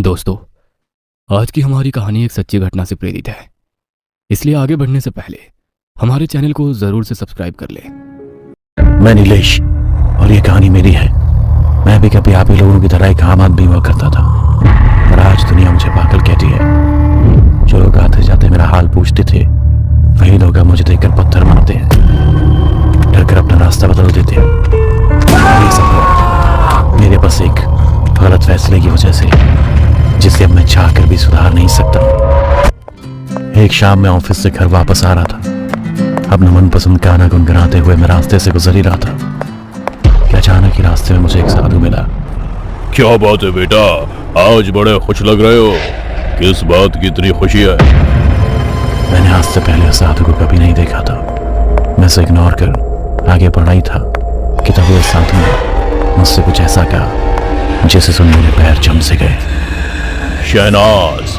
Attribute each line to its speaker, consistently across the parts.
Speaker 1: दोस्तों, आज की हमारी कहानी एक सच्ची घटना से प्रेरित है, इसलिए आगे बढ़ने से पहले हमारे चैनल को जरूर से सब्सक्राइब कर लें।
Speaker 2: मैं नीलेश और ये कहानी मेरी है। मैं भी कभी आप ही लोगों की तरह एक आम आदमी हुआ करता था, पर आज दुनिया मुझे पागल कहती है। जो लोग आते जाते मेरा हाल पूछते थे, वही लोग अब मुझे देखकर पत्थर मारते हैं, डर कर अपना रास्ता बदल देते हैं। ये सब मेरे बस एक गलत फैसले की वजह से, जिसे अब मैं चाह कर भी सुधार नहीं सकता। एक शाम मैं ऑफिस से घर वापस आ रहा था। अपना मनपसंद गाना गुनगुनाते हुए मैं रास्ते से गुजर ही रहा था कि अचानक ही रास्ते में मुझे एक साधु मिला।
Speaker 3: क्या बात है बेटा, आज बड़े खुश लग रहे हो, किस बात की इतनी खुशी है?
Speaker 2: मैंने आज से पहले उस साधु को कभी नहीं देखा था। मैं उसे इग्नोर कर आगे बढ़ा ही था कि तब वो साधु ने मुझसे कुछ ऐसा कहा जिसे सुन मेरे पैर जम से गए।
Speaker 3: शहनाज,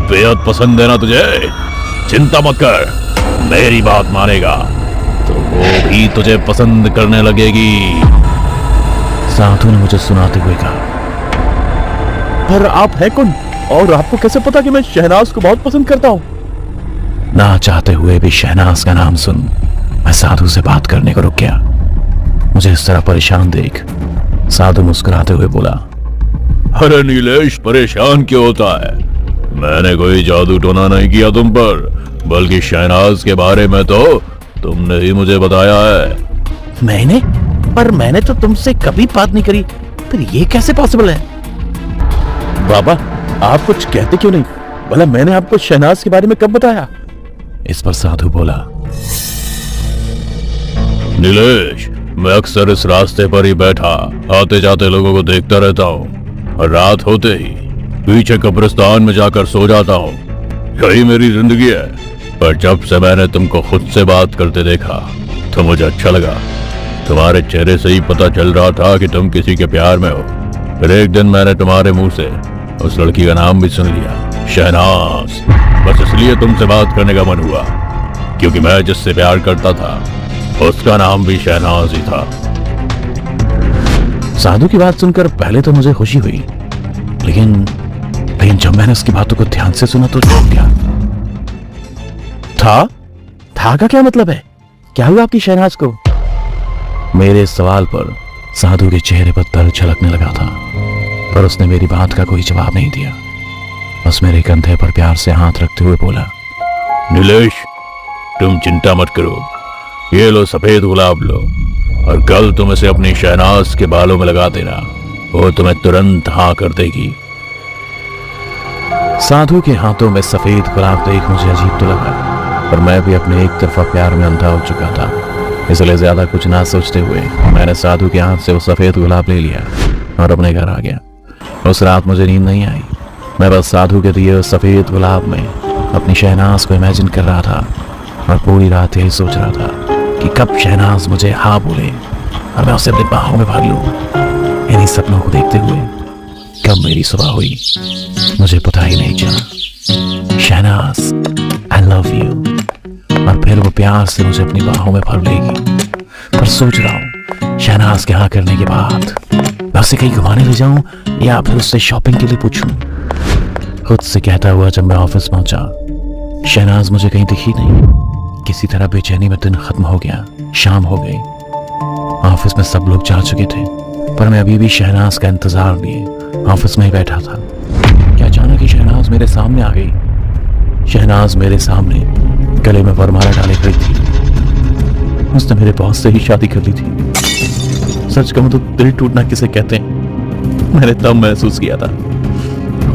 Speaker 3: बेहद पसंद है ना तुझे? चिंता मत कर, मेरी बात मानेगा तो वो भी तुझे पसंद करने लगेगी।
Speaker 2: साधु ने मुझे सुनाते हुए कहा,
Speaker 4: पर आप हैं कौन और आपको कैसे पता कि मैं शहनाज को बहुत पसंद करता हूँ?
Speaker 2: ना चाहते हुए भी शहनाज का नाम सुन मैं साधु से बात करने को रुक गया। मुझे इस तरह परेशान देख साधु मुस्कुराते हुए बोला,
Speaker 3: अरे नीलेश, परेशान क्यों होता है? मैंने कोई जादू टोना नहीं किया तुम पर, बल्कि शहनाज के बारे में तो तुमने ही मुझे बताया है।
Speaker 4: मैंने? पर मैंने तो तुमसे कभी बात नहीं करी, फिर ये कैसे पॉसिबल है? बाबा, आप कुछ कहते क्यों नहीं? भला मैंने आपको शहनाज के बारे में कब बताया?
Speaker 2: इस पर साधु बोला,
Speaker 3: नीलेश, मैं अक्सर इस रास्ते पर ही बैठा आते जाते लोगों को देखता रहता हूँ, और रात होते ही पीछे कब्रिस्तान में जाकर सो जाता हूँ। यही मेरी जिंदगी है। पर जब से मैंने तुमको खुद से बात करते देखा तो मुझे अच्छा लगा। तुम्हारे चेहरे से ही पता चल रहा था कि तुम किसी के प्यार में हो। फिर एक दिन मैंने तुम्हारे मुंह से उस लड़की का नाम भी सुन लिया, शहनाज। बस इसलिए तुमसे बात करने का मन हुआ, क्योंकि मैं जिससे प्यार करता था उसका नाम भी शहनाज ही था।
Speaker 2: साधु की बात सुनकर पहले तो मुझे खुशी हुई, लेकिन जब मैंने उसकी बातों को ध्यान से सुना तो चौंक गया।
Speaker 4: था का क्या मतलब है? क्या हुआ आपकी शहनाज को?
Speaker 2: मेरे इस सवाल पर साधु के चेहरे पर दर्द झलकने लगा था, पर उसने मेरी बात का कोई जवाब नहीं दिया। बस मेरे कंधे पर प्यार से हाथ रखते हुए बोला,
Speaker 3: नीलेश, तुम चिंता मत करो, ये लो सफेद गुलाब लो, और कल तुम इसे अपनी शहनाज के बालों में लगा देना, वो तुम्हें तुरंत हाँ कर देगी।
Speaker 2: साधु के हाथों में सफेद गुलाब देख मुझे अजीब तो लगा, पर मैं भी अपने एक तरफा प्यार में अंधा हो चुका था, इसलिए ज्यादा कुछ ना सोचते हुए मैंने साधु के हाथ से वो सफेद गुलाब ले लिया और अपने घर आ गया। उस रात मुझे नींद नहीं आई। मैं बस साधु के दिए उस सफेद गुलाब में अपनी शहनाज को इमेजिन कर रहा था, और पूरी रात यही सोच रहा था कि कब शहनाज मुझे हाँ बोले और मैं उसे अपनी बाहों में भर लूं। इन्हीं सपनों को देखते हुए कब मेरी सुबह हुई मुझे पता ही नहीं चला। शहनाज, आई लव यू, और फिर वो प्यार से मुझे अपनी बाहों में भर लेगी। पर सोच रहा हूँ शहनाज के हाँ करने के बाद मैं उसे कहीं घुमाने ले जाऊं या फिर उससे शॉपिंग के लिए पूछूं। खुद से कहता हुआ जब मैं ऑफिस पहुंचा, शहनाज मुझे कहीं दिखी नहीं। किसी तरह बेचैनी में दिन खत्म हो गया, शाम हो गई। ऑफिस में सब लोग जा चुके थे, पर मैं अभी भी शहनाज का इंतजार लिए ऑफिस में ही बैठा था कि अचानक ही शहनाज मेरे सामने आ गई। शहनाज मेरे सामने गले में वरमाला डाले खड़ी थी। उसने मेरे बॉस से ही शादी कर ली थी। सच कहूं तो दिल टूटना किसे कहते हैं, मैंने तब महसूस किया था।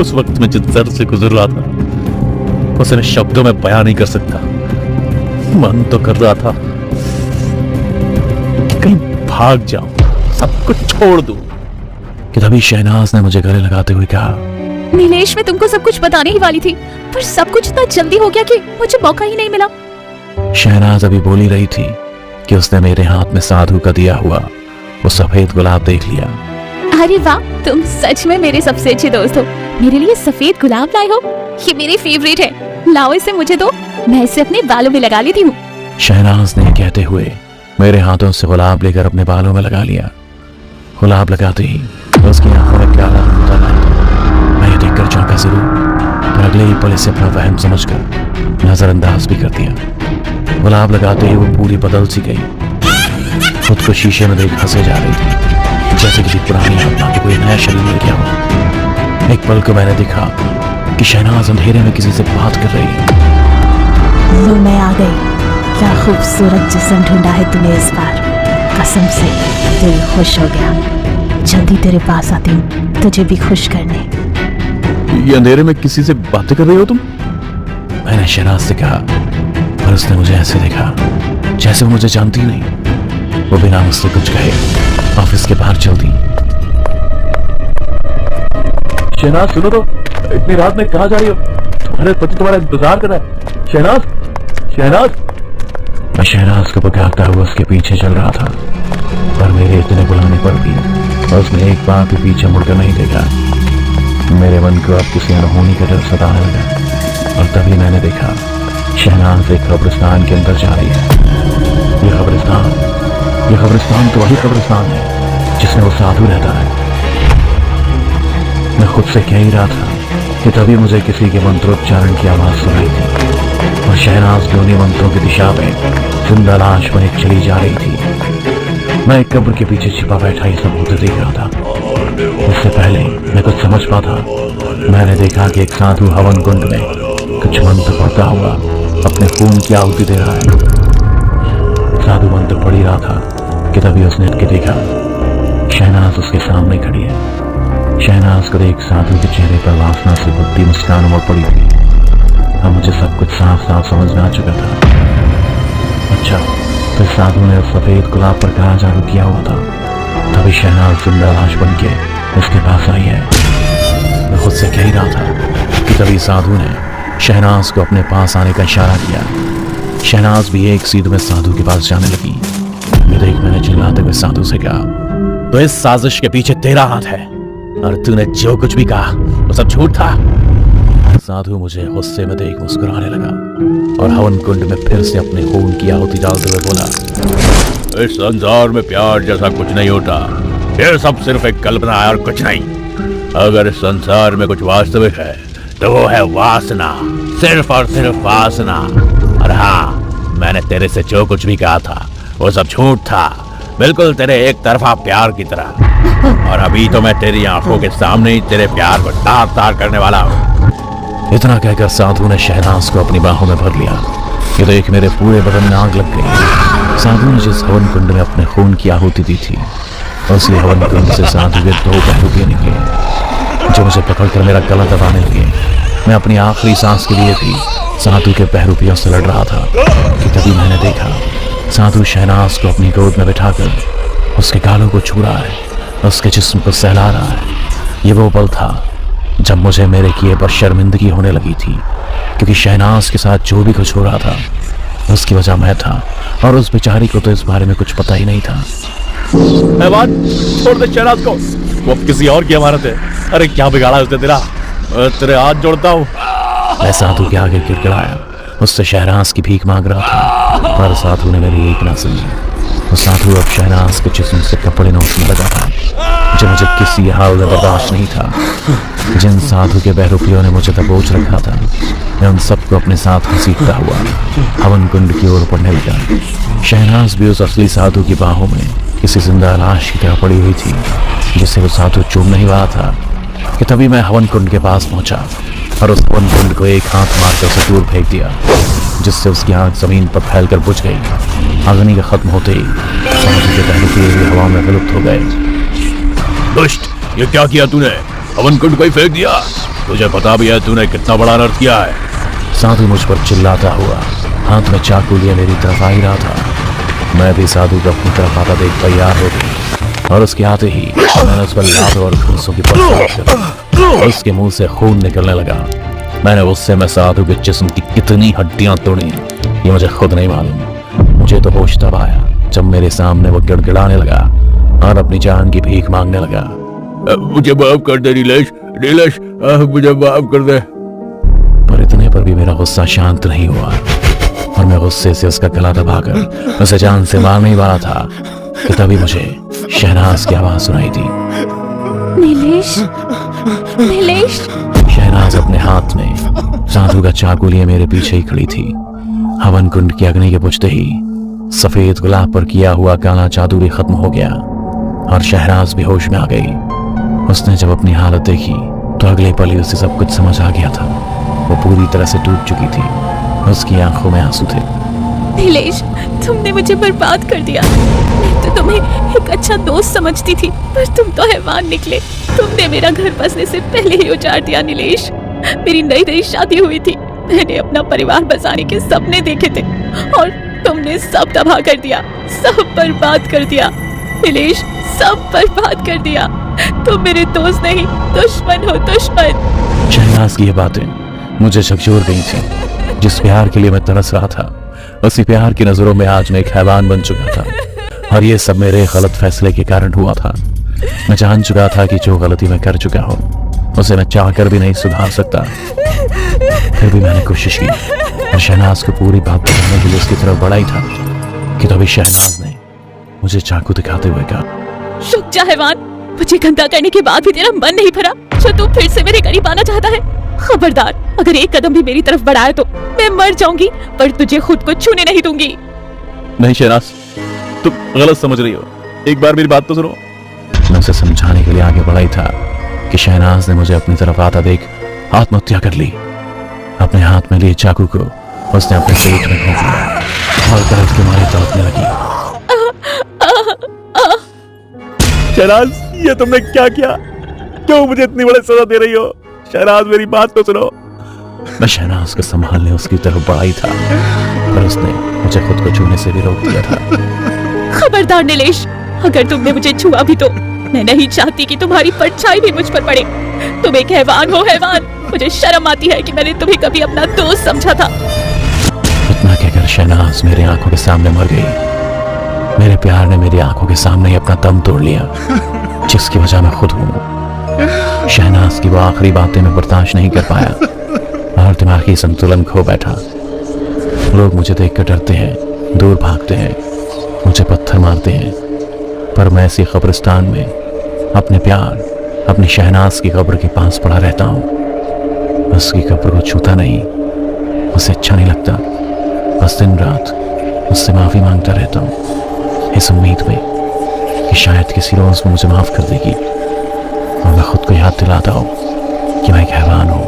Speaker 2: उस वक्त मैं जिस दर्द से गुजर रहा था उसे मैं शब्दों में बयां नहीं कर सकता। मन तो कर रहा था कि कहीं भाग जाऊं, सब कुछ छोड़ दूं, कि तभी शहनाज ने मुझे गले लगाते हुए कहा,
Speaker 5: नीलेश, मैं तुमको सब कुछ बताने ही वाली थी, पर सब कुछ इतना जल्दी हो गया कि मुझे मौका ही नहीं मिला।
Speaker 2: शहनाज अभी बोल ही रही थी कि उसने मेरे हाथ में साधु का दिया हुआ वो सफेद गुलाब देख लिया।
Speaker 5: अरे वाह, तुम सच में मेरे सबसे अच्छे दोस्त हो। मेरे लिए सफेद गुलाब लाए हो, ये मेरी फेवरेट है। लाओ इसे मुझे दो, मैं इसे अपने बालों में लगा लेती हूँ।
Speaker 2: शहनाज ने कहते हुए मेरे हाथों से गुलाब लेकर अपने बालों में लगा लिया। गुलाब लगाते ही उसकी आंखों में प्याला रंग उतर आया। मैं ये देखकर चौंका पहले ही पल से अपना वहम समझकर नजरअंदाज भी कर दिया। गुलाब लगाते ही वो पूरी बदल सी गई। खुद को शीशे में देख हंसे जा रही थी, जैसे किसी पुरानी घटना के कोई नया शरीर मिल गया हो। एक पल को मैंने देखा कि शहनाज अंधेरे में किसी से बात कर रही है।
Speaker 6: लो मैं आ गई। क्या खूबसूरत जिस्म ढूंढा है तूने इस बार। कसम से दिल खुश हो गया। जल्दी तेरे पास आती हूँ तुझे भी खुश करने।
Speaker 2: ये अंधेरे में किसी से बातें कर रही हो तुम? मैंने शहनाज से कहा, पर उसने मुझे ऐसे देखा जैसे वो मुझे जानती ही नहीं। वो बिना मुझसे कुछ कहे ऑफिस के बाहर चल दी।
Speaker 4: शहनाज सुनो तो, इतनी रात में कहाँ जा रही हो? तुम्हारे पति तुम्हारा इंतजार कर रहा है। शहनाज, शहनाज।
Speaker 2: मैं शहनाज को पुकारता हुआ उसके पीछे चल रहा था, पर मेरे इतने बुलाने पर भी उसने एक बार भी पीछे मुड़कर नहीं देखा। मेरे मन को अब किसी अनहोनी का डर सताने लगा और तभी मैंने देखा शहनाज एक कब्रिस्तान के अंदर जा रही है। ये कब्रिस्तान तो वही कब्रिस्तान है जिसमें वो साधु रहता है। मैं खुद से कह ही रहा था कि तभी मुझे किसी के मंत्रोच्चारण की आवाज सुनाई थी और शहनाज भी उन्हीं मंत्रों की दिशा में जिंदा लाश बने चली जा रही थी। मैं एक कब्र के पीछे छिपा बैठा ये सब होते देख रहा था। उससे पहले मैं कुछ समझ पाता, मैंने देखा कि एक साधु हवन कुंड में कुछ मंत्र पढ़ता हुआ अपने खून की आहुति दे रहा है। साधु मंत्र पढ़ ही रहा था कि तभी उसने के देखा शहनाज उसके सामने खड़ी है। शहनाज को देख साधु के चेहरे पर वासना से बुद्धि मुस्कान उमड़ पड़ी थी। अब मुझे सब कुछ साफ साफ समझ में आ चुका था। अच्छा, तो साधु ने सफेद गुलाब पर कहा जादू किया हुआ था, तभी शहनाज जिंदा लाश बन के उसके पास आई है। मैं खुद से कह ही रहा था कि तभी साधु ने शहनाज को अपने पास आने का इशारा किया। शहनाज भी एक सीध में साधु के पास जाने लगी। ये देख मैंने चिल्लाते हुए साधु से कहा, तो इस साजिश के पीछे तेरा हाथ है और तूने जो कुछ भी कहा वो सब झूठ था। साधु मुझे गुस्से में देख मुस्कुराने लगा और हवन कुंड में फिर से अपने खून की आहुति डालते हुए बोला,
Speaker 3: इस संसार में प्यार जैसा कुछ नहीं होता। ये सब सिर्फ एक कल्पना है और कुछ नहीं। अगर इस संसार में कुछ वास्तविक है तो वो है वासना, सिर्फ और सिर्फ वासना। और हाँ, मैंने तेरे से जो कुछ भी कहा था वो सब झूठ था, बिल्कुल तेरे एक तरफा प्यार की तरह। और अभी तो मैं तेरी आंखों के सामने ही तेरे प्यार को तार तार करने वाला हूँ।
Speaker 2: इतना कहकर साधु ने शहनाज को अपनी बाहों में भर लिया। ये देख मेरे पूरे बदन में आग लग गई। साधु ने जिस हवन कुंड में अपने खून की आहुति दी थी, उसी हवन कुंड से साधु के 2 बहरूपिये निकले जो मुझे पकड़कर मेरा गला दबाने लगे। मैं अपनी आखिरी सांस के लिए भी साधु के बहरूपियों से लड़ रहा था कि तभी मैंने देखा साधु शहनाज को अपनी गोद में बिठाकर उसके गालों को छू रहा है, उसके जिस्म को सहला रहा है। ये वो पल था जब मुझे मेरे किए पर शर्मिंदगी होने लगी थी, क्योंकि शहनाज के साथ जो भी कुछ हो रहा था उसकी वजह मैं था और उस बेचारी को तो इस बारे में कुछ पता ही नहीं था।
Speaker 4: मेहमान, छोड़ दे शहनाज को, वो किसी और की अमानत है। अरे क्या बिगाड़ा उसने तेरा? तेरे हाथ जोड़ता हूँ।
Speaker 2: मैं साधु के आगे गिड़गिड़ाया, उससे शहनाज की भीख मांग रहा था, पर साधु ने मेरी एक ना सुनी। वो साधु अब शहनाज के जिस्म से कपड़े नोचने लगा था, जो मुझे किसी हाल में बर्दाश्त नहीं था। जिन साधु के बहरूपियों ने मुझे दबोच रखा था, मैं उन सबको अपने साथ घसीटता हुआ हवन कुंड की ओर बढ़ने लगा। शहनाज भी उस असली साधु की बाहों में किसी जिंदा लाश की तरह पड़ी हुई थी, जिसे वो साधु चूमने ही वाला था कि तभी मैं हवन कुंड के पास पहुंचा और उस हवन कुंड को एक हाथ मारकर उसे दूर फेंक दिया, जिससे उसकी आंख जमीन पर फैलकर बुझ गई। अग्नि का खत्म होते ही साधु के बहरूपिये भी हवा में विलुप्त हो गए।
Speaker 3: दुष्ट, ये क्या किया तूने? हवन कुंड को ही फेंक दिया। तुझे पता भी है तूने कितना बड़ा अनर्थ किया है।
Speaker 2: साधु मुझ पर चिल्लाता हुआ हाथ में चाकू लिए मेरी तरफ आ ही रहा था। मैं भी साधु को अपनी तरफ आता देख तैयार हो गई और उसके आते ही मैंने उस पर लातों और घूंसों की बरसात कर उसके मुंह से खून निकलने लगा। मैंने उससे मैं साधु के जिस्म की कितनी हड्डियां तोड़ी ये मुझे खुद नहीं मालूम। मुझे तो होश तब आया जब मेरे सामने वो गिड़गिड़ाने लगा और अपनी जान की भीख मांगने लगा।
Speaker 3: मुझे माफ कर दे नीलेश, नीलेश, मुझे माफ कर दे।
Speaker 2: पर इतने पर भी मेरा गुस्सा शांत नहीं हुआ और मैं गुस्से से उसका गला दबाकर उसे जान से मारने ही वाला था कि तभी मुझे शहनाज की आवाज सुनाई दी।
Speaker 5: नीलेश, नीलेश।
Speaker 2: शहनाज अपने हाथ में चाकू लिए मेरे पीछे ही खड़ी थी। हवन कुंड की अग्नि के बुझते ही सफेद गुलाब पर किया हुआ काला जादू भी खत्म हो गया और शहनाज भी होश में आ गई। उसने जब अपनी हालत देखी तो अगले पल ही उसे सब कुछ समझ आ गया था। वो पूरी तरह से टूट चुकी थी। उसकी आंखों में आंसू थे।
Speaker 5: नीलेश, तुमने मुझे बर्बाद कर दिया। मैं तो तुम्हें एक अच्छा दोस्त समझती थी, पर तुम तो हैवान निकले। तुमने मेरा घर बसने से पहले ही उजाड़ दिया नीलेश। मेरी नई नई शादी हुई थी, मैंने अपना परिवार बसाने के सपने देखे थे और तुमने सब तबाह कर दिया, सब बर्बाद कर दिया। नीलेश, सब बर्बाद कर दिया। तुम मेरे दोस्त नहीं, दुश्मन हो, दुश्मन।
Speaker 2: शहनाज की ये बातें मुझे झकझोर गई थी। जिस प्यार के लिए मैं तरस रहा था, उसी प्यार की नजरों में आज मैं एक हैवान बन चुका था और ये सब मेरे गलत फैसले के कारण हुआ था। मैं जान चुका था कि जो गलती मैं कर चुका हूँ उसे मैं चाहकर भी नहीं सुधार सकता। फिर भी मैंने कोशिश की और शहनाज को पूरी बात बताने के लिए उसकी तरफ बढ़ा ही था कि तभी शहनाज ने मुझे चाकू दिखाते हुए कहा,
Speaker 5: रुक जा हैवान, मुझे गंदा करने के बाद भी तेरा मन नहीं भरा जो तू फिर से मेरे करीब आना चाहता है। खबरदार, अगर एक कदम भी मेरी तरफ बढ़ाया तो मैं मर जाऊंगी, पर तुझे खुद को छूने नहीं दूंगी।
Speaker 4: नहीं शहनाज, तुम गलत समझ रही हो, एक बार मेरी बात तो सुनो।
Speaker 2: मैं उसे समझाने के लिए आगे बढ़ा ही था कि शहनाज ने मुझे अपनी तरफ आता देख आत्महत्या कर ली। अपने हाथ में लिए चाकू को उसने अपने पेट में घोंप लिया और दर्द के मारे तड़पने लगी।
Speaker 4: शहनाज, ये तुमने क्या किया? क्यों मुझे इतनी बड़ी सजा दे रही हो? शहनाज, मेरी बात तो सुनो।
Speaker 2: मैं शहनाज को संभालने उसकी तरफ बढ़ा ही था, पर उसने मुझे खुद को छूने से भी रोक दिया था।
Speaker 5: खबरदार नीलेश, अगर तुमने मुझे छुआ भी तो मैं नहीं चाहती कि तुम्हारी परछाई भी मुझ पर पड़े। तुम एक हैवान हो, हैवान। मुझे शर्म आती है कि मैंने तुम्हें कभी अपना दोस्त समझा था।
Speaker 2: इतना कहकर शहनाज मेरी आंखों के सामने मर गई। मेरे प्यार ने मेरी आंखों के सामने ही अपना दम तोड़ लिया, जिसकी वजह मैं खुद हूँ। शहनाज की वो आखिरी बातें मैं बर्दाश्त नहीं कर पाया और दिमागी संतुलन खो बैठा। लोग मुझे देखकर डरते हैं, दूर भागते हैं, मुझे पत्थर मारते हैं, पर मैं ऐसी कब्रिस्तान में अपने प्यार, अपनी शहनाज की कब्र के पास पड़ा रहता हूँ। उसकी कब्र को छूता नहीं, उसे अच्छा नहीं लगता। बस दिन रात उससे माफी मांगता रहता हूँ, इस उम्मीद में कि शायद किसी रोज वो मुझे माफ कर देगी और मैं खुद को याद दिलाता हूँ कि मैं एक हैवान हूँ,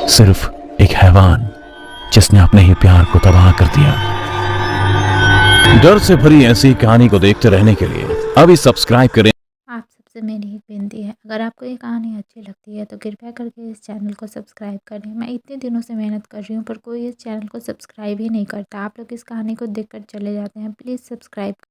Speaker 2: सिर्फ एक हैवान जिसने अपने ही प्यार को तबाह कर दिया।
Speaker 4: डर से भरी ऐसी कहानी को देखते रहने के लिए अभी सब्सक्राइब करें।
Speaker 7: आप सबसे मेरी एक विनती है, अगर आपको ये कहानी अच्छी लगती है तो कृपया करके इस चैनल को सब्सक्राइब करें। मैं इतने दिनों से मेहनत कर रही हूँ पर कोई इस चैनल को सब्सक्राइब ही नहीं करता। आप लोग इस कहानी को देखकर चले जाते हैं। Please subscribe